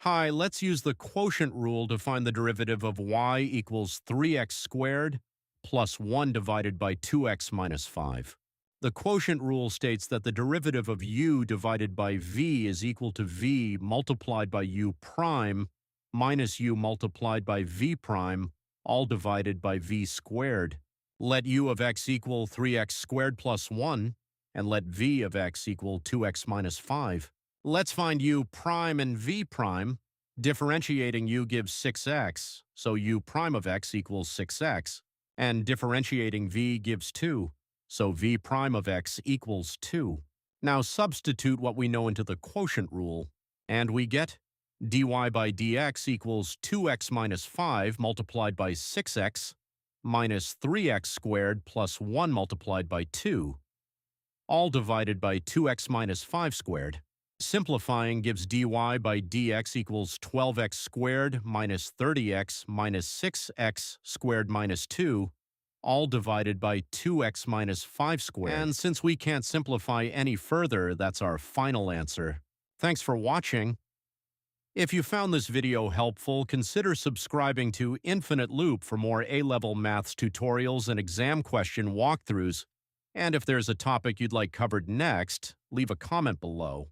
Hi, let's use the quotient rule to find the derivative of y equals 3x squared plus 1 divided by 2x minus 5. The quotient rule states that the derivative of u divided by v is equal to v multiplied by u prime minus u multiplied by v prime, all divided by v squared. Let u of x equal 3x squared plus 1, and let v of x equal 2x minus 5. Let's find u prime and v prime. Differentiating u gives 6x, so u prime of x equals 6x, and differentiating v gives 2, so v prime of x equals 2. Now substitute what we know into the quotient rule, and we get dy by dx equals 2x minus 5 multiplied by 6x minus 3x squared plus 1 multiplied by 2, all divided by 2x minus 5 squared. Simplifying gives dy by dx equals 12x squared minus 30x minus 6x squared minus 2, all divided by 2x minus 5 squared. And since we can't simplify any further, that's our final answer. Thanks for watching. If you found this video helpful, consider subscribing to Infinite Loop for more A-Level Maths tutorials and exam question walkthroughs. And if there's a topic you'd like covered next, leave a comment below.